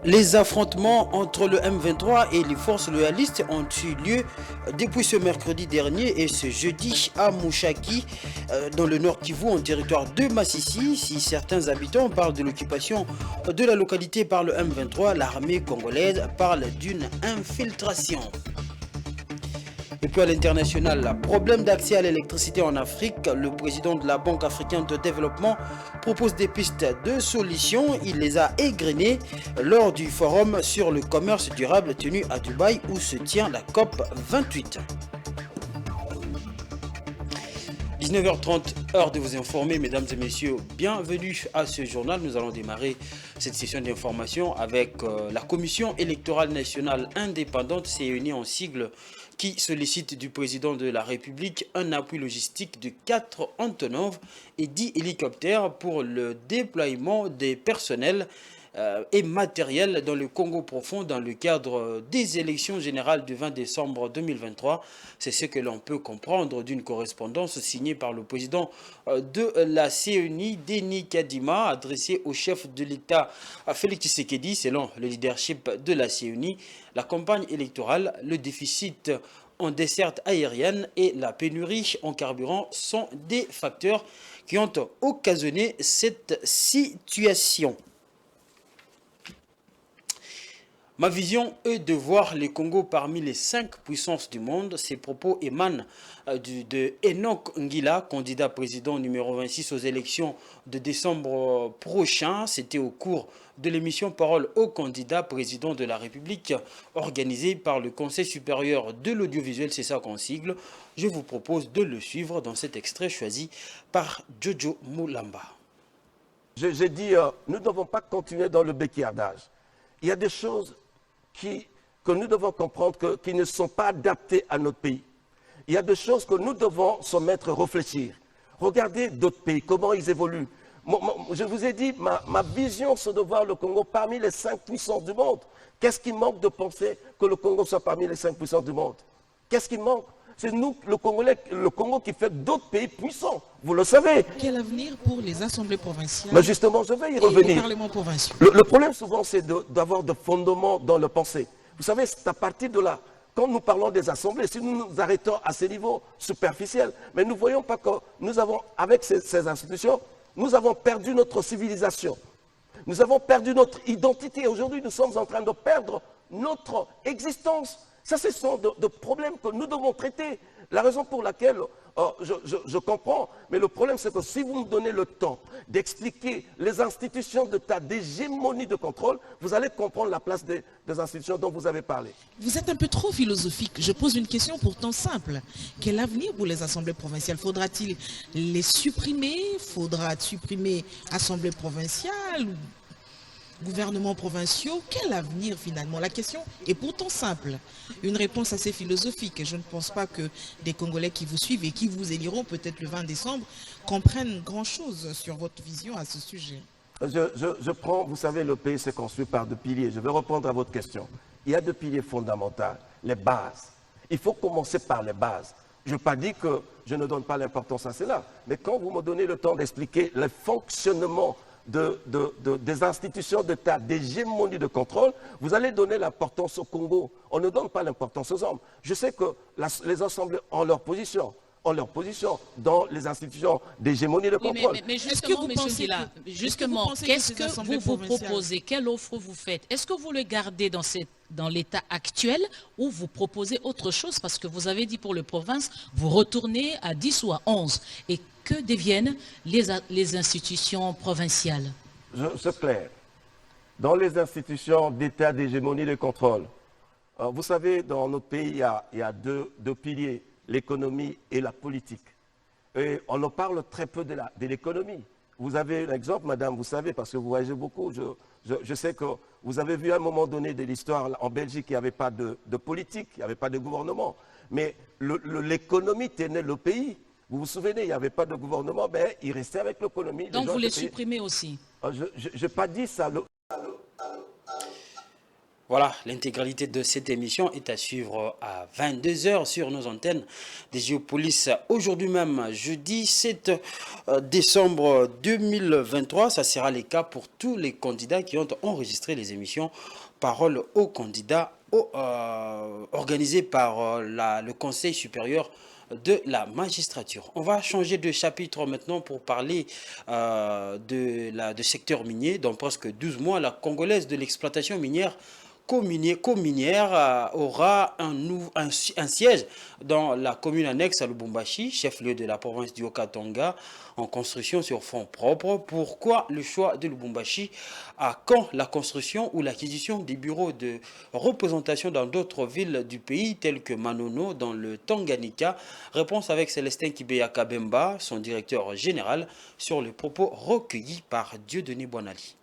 Les affrontements entre le M23 et les forces loyalistes ont eu lieu depuis ce mercredi dernier et ce jeudi à Mouchaki, dans le nord Kivu, en territoire de Massissi. Si certains habitants parlent de l'occupation de la localité par le M23, l'armée congolaise parle d'une infiltration. Et puis à l'international, problème d'accès à l'électricité en Afrique. Le président de la Banque africaine de développement propose des pistes de solutions. Il les a égrenées lors du forum sur le commerce durable tenu à Dubaï où se tient la COP 28. 19h30, heure de vous informer, mesdames et messieurs. Bienvenue à ce journal. Nous allons démarrer cette session d'information avec la Commission électorale nationale indépendante, CENI en sigle, qui sollicite du président de la République un appui logistique de 4 Antonov et 10 hélicoptères pour le déploiement des personnels et matériel dans le Congo profond dans le cadre des élections générales du 20 décembre 2023. C'est ce que l'on peut comprendre d'une correspondance signée par le président de la CENI, Denis Kadima, adressée au chef de l'État Félix Tshisekedi. Selon le leadership de la CENI, la campagne électorale, le déficit en desserte aérienne et la pénurie en carburant sont des facteurs qui ont occasionné cette situation. Ma vision est de voir le Congo parmi les 5 puissances du monde. Ces propos émanent de Enoch Ngila, candidat président numéro 26 aux élections de décembre prochain. C'était au cours de l'émission Parole au candidat président de la République organisée par le Conseil supérieur de l'audiovisuel, c'est ça qu'on sigle. Je vous propose de le suivre dans cet extrait choisi par Jojo Moulamba. J'ai dit, nous ne devons pas continuer dans le béquillardage. Il y a des choses que nous devons comprendre qui ne sont pas adaptées à notre pays. Il y a des choses que nous devons se mettre à réfléchir. Regardez d'autres pays, comment ils évoluent. Je vous ai dit, ma vision, c'est de voir le Congo parmi les 5 puissances du monde. Qu'est-ce qui manque de penser que le Congo soit parmi les 5 puissances du monde? Qu'est-ce qui manque? C'est nous, le Congo qui fait d'autres pays puissants. Vous le savez. Quel avenir pour les assemblées provinciales? Mais justement, je vais y revenir. Les parlements provinciaux. Le problème souvent, c'est d'avoir de fondements dans le pensée. Vous savez, c'est à partir de là, quand nous parlons des assemblées, si nous nous arrêtons à ces niveaux superficiels, mais nous ne voyons pas que nous avons, avec ces institutions, nous avons perdu notre civilisation. Nous avons perdu notre identité. Aujourd'hui, nous sommes en train de perdre notre existence. Ça, ce sont de problèmes que nous devons traiter. La raison pour laquelle je comprends, mais le problème, c'est que si vous me donnez le temps d'expliquer les institutions d'État, d'hégémonie de contrôle, vous allez comprendre la place des institutions dont vous avez parlé. Vous êtes un peu trop philosophique. Je pose une question pourtant simple. Quel avenir pour les assemblées provinciales? Faudra-t-il les supprimer? Faudra supprimer assemblées provinciales? Gouvernements provinciaux, quel avenir finalement? La question est pourtant simple. Une réponse assez philosophique. Et je ne pense pas que des Congolais qui vous suivent et qui vous éliront peut-être le 20 décembre comprennent grand-chose sur votre vision à ce sujet. Je prends, vous savez, le pays s'est construit par 2 piliers. Je vais répondre à votre question. Il y a 2 piliers fondamentaux, les bases. Il faut commencer par les bases. Je n'ai pas dit que je ne donne pas l'importance à cela, mais quand vous me donnez le temps d'expliquer le fonctionnement des institutions d'État, d'hégémonie de contrôle, vous allez donner l'importance au Congo. On ne donne pas l'importance aux hommes. Je sais que les assemblées ont leur position dans les institutions d'hégémonie de contrôle. Oui, mais justement, M. Gila, qu'est-ce que vous proposez? Quelle offre vous faites? Est-ce que vous le gardez dans l'état actuel ou vous proposez autre chose? Parce que vous avez dit pour les provinces, vous retournez à 10 ou à 11. Et que deviennent les institutions provinciales? C'est clair. Dans les institutions d'État, d'hégémonie de contrôle, vous savez, dans notre pays, il y a deux piliers, l'économie et la politique. Et on en parle très peu de l'économie. Vous avez l'exemple, madame, vous savez, parce que vous voyagez beaucoup, je sais que vous avez vu à un moment donné de l'histoire en Belgique, il n'y avait pas de politique, il n'y avait pas de gouvernement. Mais l'économie tenait le pays. Vous vous souvenez, il n'y avait pas de gouvernement, mais il restait avec l'économie. Donc vous les supprimez aussi? Je n'ai pas dit ça. Voilà, l'intégralité de cette émission est à suivre à 22 h sur nos antennes des Géopolis. Aujourd'hui même, jeudi 7 décembre 2023, ça sera le cas pour tous les candidats qui ont enregistré les émissions Parole aux candidats organisées par le Conseil supérieur de la magistrature. On va changer de chapitre maintenant pour parler de secteur minier. Dans presque 12 mois, la Congolaise de l'exploitation minière co-minière aura un siège dans la commune annexe à Lubumbashi, chef-lieu de la province du Haut-Katanga, en construction sur fonds propres. Pourquoi le choix de Lubumbashi? À quand la construction ou l'acquisition des bureaux de représentation dans d'autres villes du pays, telles que Manono, dans le Tanganyika? Réponse avec Célestin Kibeya Kabemba, son directeur général, sur les propos recueillis par Dieudonné Boinali.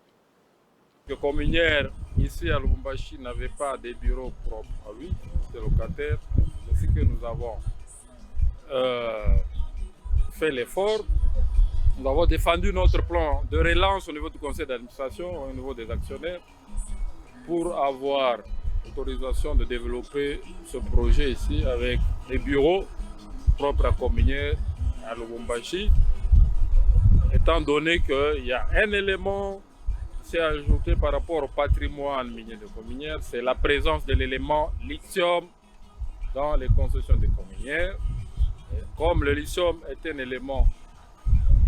Le communière ici à Lubumbashi n'avait pas de bureau propre à lui, c'est locataire. C'est ce que nous avons fait l'effort. Nous avons défendu notre plan de relance au niveau du conseil d'administration, au niveau des actionnaires, pour avoir l'autorisation de développer ce projet ici avec des bureaux propres à communière à Lubumbashi, étant donné qu'il y a un élément c'est ajouté par rapport au patrimoine minier de Cominière, c'est la présence de l'élément lithium dans les concessions de Cominière. Comme le lithium est un élément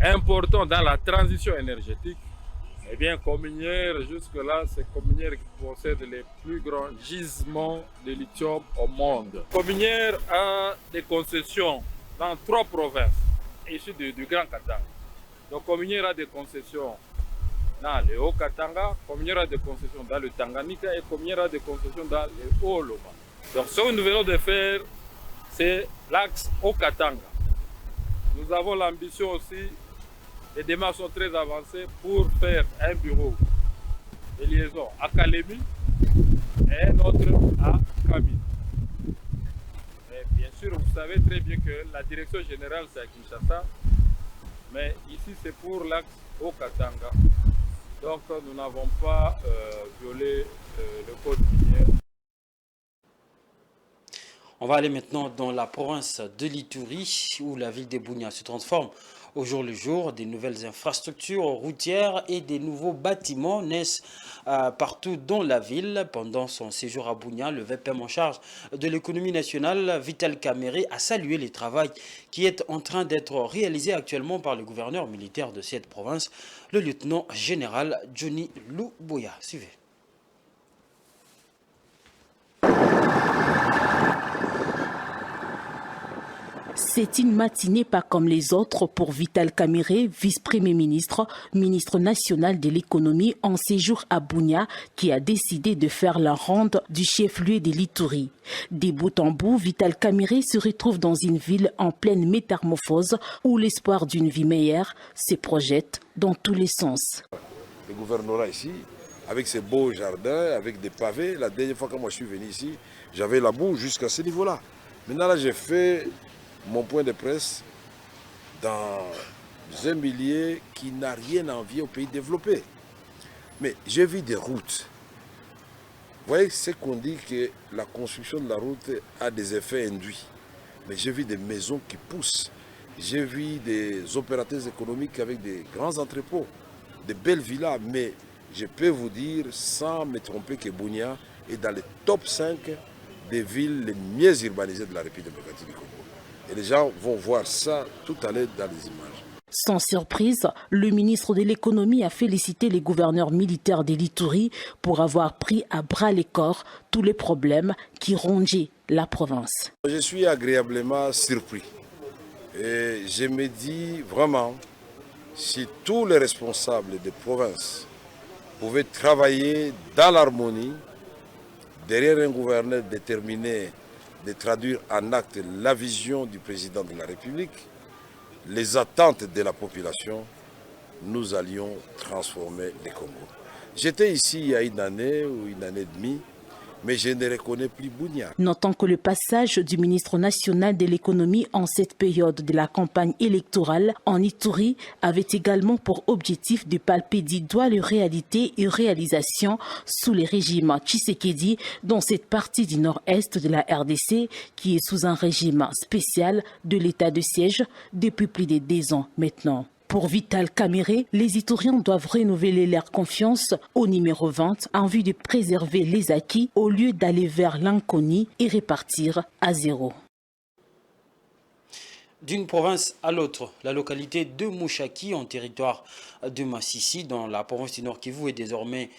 important dans la transition énergétique, eh bien Cominière, jusque-là, c'est Cominière qui possède les plus grands gisements de lithium au monde. Cominière a des concessions dans 3 provinces issues du Grand Katanga. Donc Cominière a des concessions dans le Haut-Katanga, Cominière a des concessions dans le Tanganyika et Cominière a des concessions dans le Haut-Loma. Donc ce que nous venons de faire, c'est l'axe Haut-Katanga. Nous avons l'ambition aussi, les démarches sont très avancées pour faire un bureau de liaison à Kalemi et un autre à Kamina. Et bien sûr, vous savez très bien que la direction générale c'est à Kinshasa, mais ici c'est pour l'axe Haut-Katanga. Donc nous n'avons pas violé le code minier. On va aller maintenant dans la province de l'Ituri où la ville de Bunia se transforme au jour le jour. Des nouvelles infrastructures routières et des nouveaux bâtiments naissent partout dans la ville. Pendant son séjour à Bunia, le VPM en charge de l'économie nationale, Vital Kamerhe, a salué le travail qui est en train d'être réalisé actuellement par le gouverneur militaire de cette province, le lieutenant général Johnny Luboya. Suivez. C'est une matinée pas comme les autres pour Vital Kamerhe, vice-premier ministre, ministre national de l'économie en séjour à Bunia, qui a décidé de faire la ronde du chef-lieu de l'Ituri. Des bout en bout, Vital Kamerhe se retrouve dans une ville en pleine métamorphose où l'espoir d'une vie meilleure se projette dans tous les sens. Le gouvernorat ici, avec ses beaux jardins, avec des pavés, la dernière fois que moi je suis venu ici, j'avais la boue jusqu'à ce niveau-là. Maintenant là j'ai fait mon point de presse dans un milieu qui n'a rien à envier au pays développé. Mais j'ai vu des routes. Vous voyez, c'est qu'on dit que la construction de la route a des effets induits. Mais j'ai vu des maisons qui poussent. J'ai vu des opérateurs économiques avec des grands entrepôts, de belles villas. Mais je peux vous dire, sans me tromper, que Bunia est dans les top 5 des villes les mieux urbanisées de la République démocratique du Congo. Et les gens vont voir ça tout à l'heure dans les images. Sans surprise, le ministre de l'économie a félicité les gouverneurs militaires de l'Ituri pour avoir pris à bras le corps tous les problèmes qui rongeaient la province. Je suis agréablement surpris. Et je me dis vraiment, si tous les responsables des provinces pouvaient travailler dans l'harmonie, derrière un gouverneur déterminé de traduire en acte la vision du président de la République, les attentes de la population, nous allions transformer le Congo. J'étais ici il y a une année ou une année et demie, mais je ne reconnais plus Bounia. Notons que le passage du ministre national de l'économie en cette période de la campagne électorale en Ituri avait également pour objectif de palper du doigt les réalités et réalisations sous les régimes Tshisekedi dans cette partie du nord-est de la RDC qui est sous un régime spécial de l'état de siège depuis plus de 10 ans maintenant. Pour Vital Kamerhe, les Ituriens doivent renouveler leur confiance au numéro 20 en vue de préserver les acquis au lieu d'aller vers l'inconnu et repartir à zéro. D'une province à l'autre, la localité de Mouchaki, en territoire de Massissi, dans la province du Nord Kivu, est désormais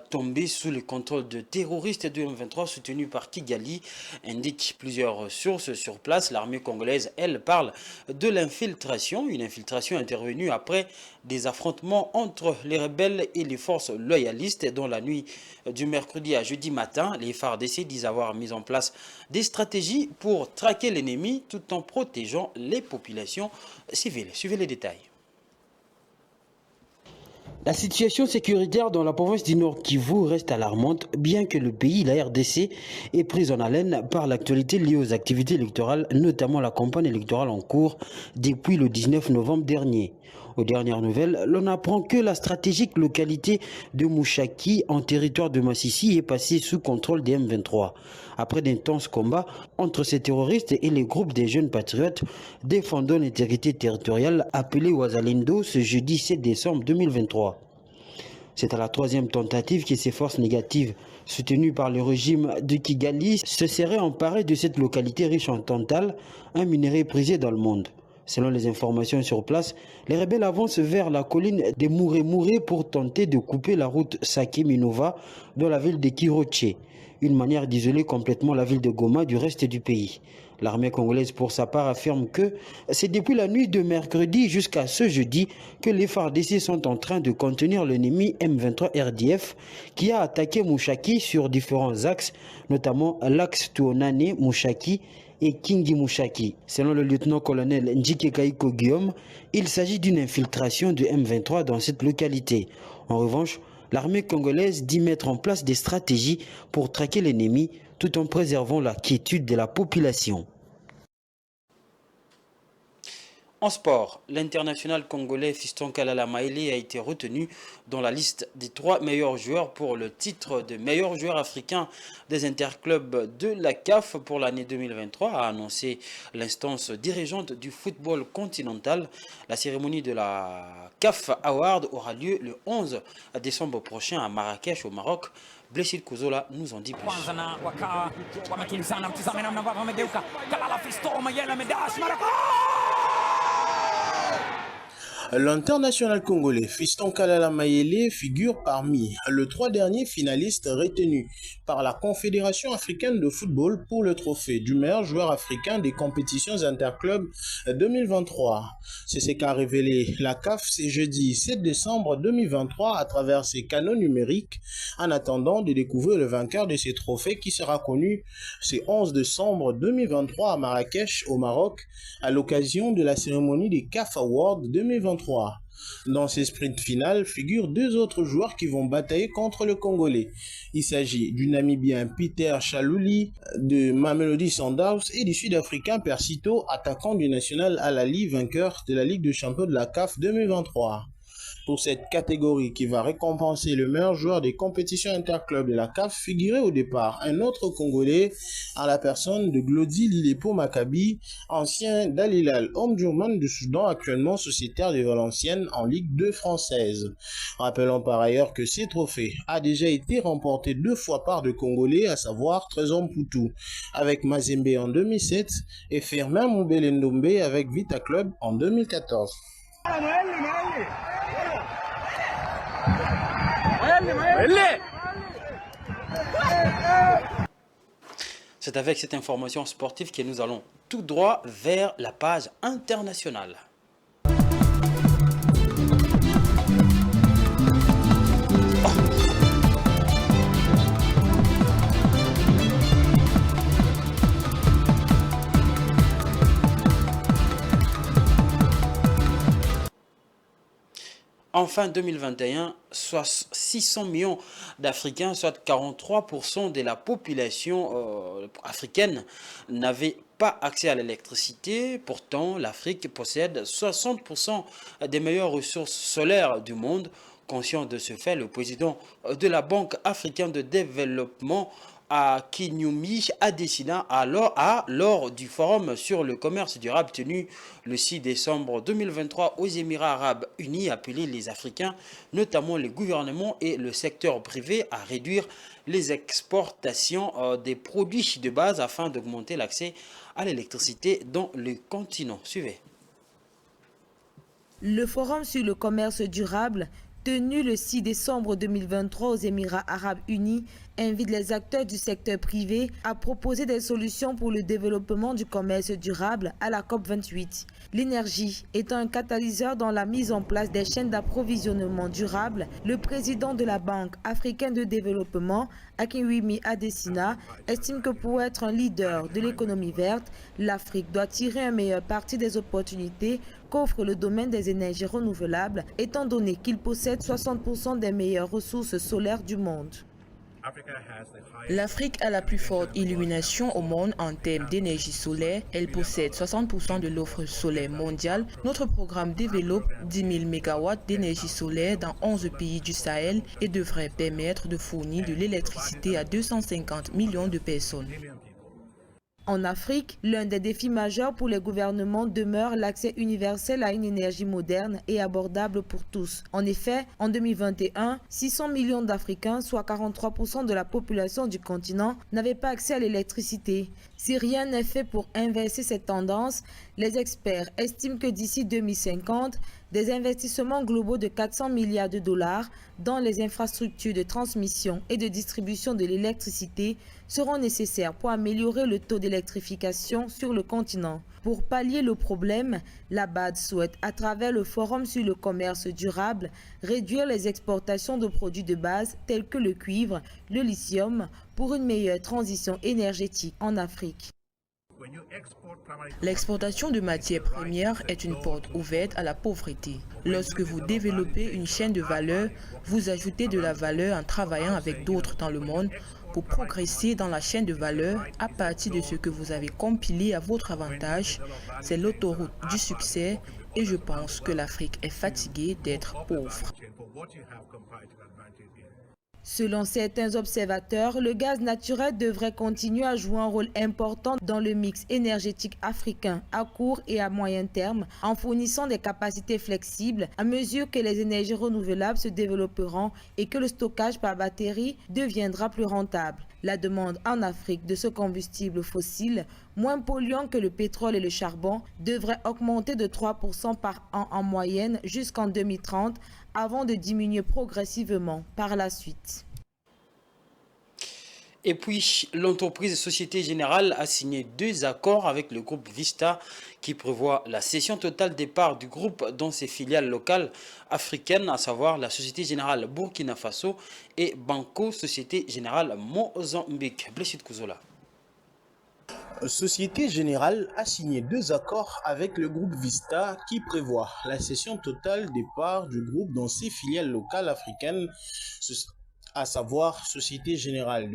tombée sous le contrôle de terroristes de M23 soutenus par Kigali, indiquent plusieurs sources sur place. L'armée congolaise, elle, parle de l'infiltration, une infiltration intervenue après des affrontements entre les rebelles et les forces loyalistes. Dans la nuit du mercredi à jeudi matin, les FARDC disent avoir mis en place des stratégies pour traquer l'ennemi tout en protégeant les populations civiles. Suivez les détails. La situation sécuritaire dans la province du Nord Kivu reste alarmante, bien que le pays, la RDC, est prise en haleine par l'actualité liée aux activités électorales, notamment la campagne électorale en cours depuis le 19 novembre dernier. Aux dernières nouvelles, l'on apprend que la stratégique localité de Mouchaki, en territoire de Massissi, est passée sous contrôle des M23. Après d'intenses combats entre ces terroristes et les groupes des jeunes patriotes défendant l'intégrité territoriale appelés Ouazalendo ce jeudi 7 décembre 2023. C'est à la troisième tentative que ces forces négatives, soutenues par le régime de Kigali, se seraient emparées de cette localité riche en tantal, un minerai prisé dans le monde. Selon les informations sur place, les rebelles avancent vers la colline des Mouré pour tenter de couper la route Saké-Minova dans la ville de Kiroche, une manière d'isoler complètement la ville de Goma du reste du pays. L'armée congolaise, pour sa part, affirme que c'est depuis la nuit de mercredi jusqu'à ce jeudi que les FARDC sont en train de contenir l'ennemi M23 RDF qui a attaqué Mouchaki sur différents axes, notamment l'axe Tuonane-Mouchaki et Kingi Mouchaki. Selon le lieutenant-colonel Njike Kaiko Guillaume, il s'agit d'une infiltration de M23 dans cette localité. En revanche, l'armée congolaise dit mettre en place des stratégies pour traquer l'ennemi tout en préservant la quiétude de la population. En sport, l'international congolais Fiston Kalala Maele a été retenu dans la liste des 3 meilleurs joueurs pour le titre de meilleur joueur africain des interclubs de la CAF pour l'année 2023, a annoncé l'instance dirigeante du football continental. La cérémonie de la CAF Award aura lieu le 11 décembre prochain à Marrakech au Maroc. Blessé Kuzola nous en dit plus. L'international congolais Fiston Kalala Maele figure parmi les 3 derniers finalistes retenus par la Confédération africaine de football pour le trophée du meilleur joueur africain des compétitions interclubs 2023. C'est ce qu'a révélé la CAF ce jeudi 7 décembre 2023 à travers ses canaux numériques, en attendant de découvrir le vainqueur de ces trophées qui sera connu ce 11 décembre 2023 à Marrakech au Maroc à l'occasion de la cérémonie des CAF Awards 2023. Dans ces sprints finales figurent 2 autres joueurs qui vont batailler contre le Congolais. Il s'agit du Namibien Peter Chalouli de Mamelodi Sundowns et du Sud-Africain Persito, attaquant du National Al Ahly, vainqueur de la Ligue des Champions de la CAF 2023. Pour cette catégorie qui va récompenser le meilleur joueur des compétitions interclubs de la CAF, figurait au départ un autre Congolais en la personne de Glody Lilepo Maccabi, ancien d'Al Hilal Omdurman du Soudan, actuellement sociétaire de Valenciennes en Ligue 2 française. Rappelons par ailleurs que ces trophées a déjà été remporté 2 fois par 2 Congolais, à savoir Trésor Mputu avec Mazembe en 2007 et Firmin Moubele Ndombe avec Vita Club en 2014. C'est avec cette information sportive que nous allons tout droit vers la page internationale. En fin 2021, soit 600 millions d'Africains, soit 43% de la population africaine, n'avaient pas accès à l'électricité. Pourtant, l'Afrique possède 60% des meilleures ressources solaires du monde. Conscient de ce fait, le président de la Banque africaine de développement à Kinyumi Adesina lors du forum sur le commerce durable tenu le 6 décembre 2023 aux Émirats arabes unis, appelé les Africains, notamment les gouvernements et le secteur privé, à réduire les exportations des produits de base afin d'augmenter l'accès à l'électricité dans le continent. Suivez. Le forum sur le commerce durable tenu le 6 décembre 2023 aux Émirats arabes unis invite les acteurs du secteur privé à proposer des solutions pour le développement du commerce durable à la COP28. L'énergie étant un catalyseur dans la mise en place des chaînes d'approvisionnement durable, le président de la Banque africaine de développement, Akinwumi Adesina, estime que pour être un leader de l'économie verte, l'Afrique doit tirer un meilleur parti des opportunités qu'offre le domaine des énergies renouvelables, étant donné qu'il possède 60% des meilleures ressources solaires du monde. L'Afrique a la plus forte illumination au monde en termes d'énergie solaire. Elle possède 60% de l'offre solaire mondiale. Notre programme développe 10 000 MW d'énergie solaire dans 11 pays du Sahel et devrait permettre de fournir de l'électricité à 250 millions de personnes. En Afrique, l'un des défis majeurs pour les gouvernements demeure l'accès universel à une énergie moderne et abordable pour tous. En effet, en 2021, 600 millions d'Africains, soit 43% de la population du continent, n'avaient pas accès à l'électricité. Si rien n'est fait pour inverser cette tendance, les experts estiment que d'ici 2050, des investissements globaux de 400 milliards de dollars dans les infrastructures de transmission et de distribution de l'électricité seront nécessaires pour améliorer le taux d'électrification sur le continent. Pour pallier le problème, la BAD souhaite, à travers le Forum sur le commerce durable, réduire les exportations de produits de base tels que le cuivre, le lithium, pour une meilleure transition énergétique en Afrique. L'exportation de matières premières est une porte ouverte à la pauvreté. Lorsque vous développez une chaîne de valeur, vous ajoutez de la valeur en travaillant avec d'autres dans le monde pour progresser dans la chaîne de valeur à partir de ce que vous avez compilé à votre avantage. C'est l'autoroute du succès et je pense que l'Afrique est fatiguée d'être pauvre. Selon certains observateurs, le gaz naturel devrait continuer à jouer un rôle important dans le mix énergétique africain à court et à moyen terme, en fournissant des capacités flexibles à mesure que les énergies renouvelables se développeront et que le stockage par batterie deviendra plus rentable. La demande en Afrique de ce combustible fossile, moins polluant que le pétrole et le charbon, devrait augmenter de 3% par an en moyenne jusqu'en 2030, avant de diminuer progressivement par la suite. Et puis, l'entreprise Société Générale a signé 2 accords avec le groupe Vista qui prévoit la cession totale des parts du groupe dans ses filiales locales africaines, à savoir la Société Générale Burkina Faso et Banco Société Générale Mozambique. Blessed Kouzola. Société Générale a signé 2 accords avec le groupe Vista qui prévoit la cession totale des parts du groupe dans ses filiales locales africaines, à savoir Société Générale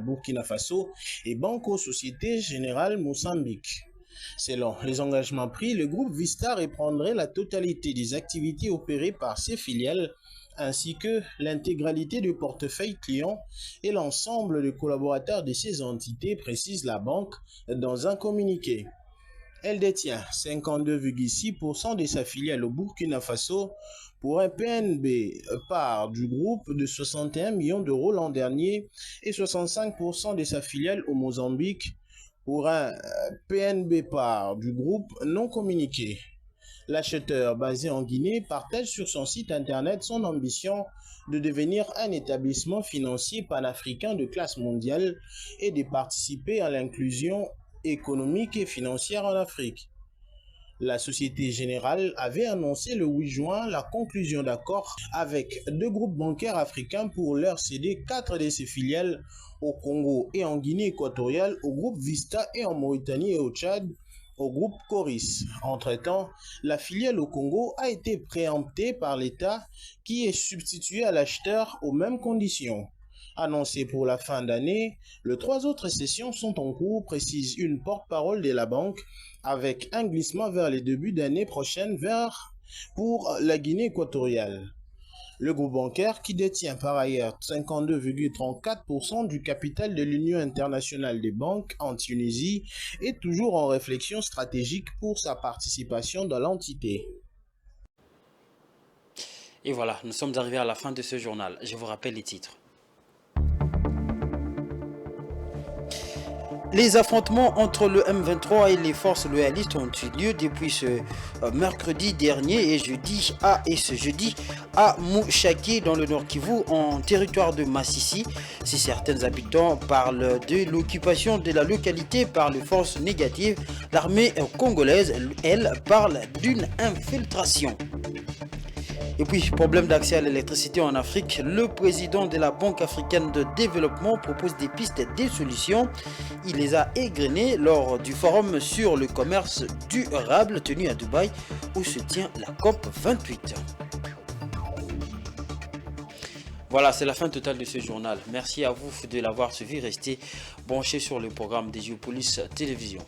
Burkina Faso et Banco Société Générale Mozambique. Selon les engagements pris, le groupe Vista reprendrait la totalité des activités opérées par ses filiales ainsi que l'intégralité du portefeuille client et l'ensemble des collaborateurs de ces entités, précise la banque dans un communiqué. Elle détient 52,6% de sa filiale au Burkina Faso pour un PNB part du groupe de 61 millions d'euros l'an dernier et 65% de sa filiale au Mozambique pour un PNB part du groupe non communiqué. L'acheteur basé en Guinée partage sur son site internet son ambition de devenir un établissement financier panafricain de classe mondiale et de participer à l'inclusion économique et financière en Afrique. La Société Générale avait annoncé le 8 juin la conclusion d'accords avec 2 groupes bancaires africains pour leur céder 4 de ses filiales au Congo et en Guinée équatoriale, au groupe Vista et en Mauritanie et au Tchad, au groupe Coris. Entre-temps, la filiale au Congo a été préemptée par l'État qui est substitué à l'acheteur aux mêmes conditions. Annoncé pour la fin d'année, les 3 autres sessions sont en cours, précise une porte-parole de la banque, avec un glissement vers les débuts d'année prochaine pour la Guinée équatoriale. Le groupe bancaire, qui détient par ailleurs 52,34% du capital de l'Union internationale des banques en Tunisie, est toujours en réflexion stratégique pour sa participation dans l'entité. Et voilà, nous sommes arrivés à la fin de ce journal. Je vous rappelle les titres. Les affrontements entre le M23 et les forces loyalistes ont eu lieu depuis ce mercredi dernier et ce jeudi à Mouchaki dans le Nord Kivu en territoire de Massissi. Si certains habitants parlent de l'occupation de la localité par les forces négatives, l'armée congolaise, elle, parle d'une infiltration. Et puis, problème d'accès à l'électricité en Afrique, le président de la Banque africaine de développement propose des pistes et des solutions. Il les a égrenées lors du forum sur le commerce durable tenu à Dubaï où se tient la COP 28. Voilà, c'est la fin totale de ce journal. Merci à vous de l'avoir suivi. Restez branchés sur le programme des Géopolis Télévision.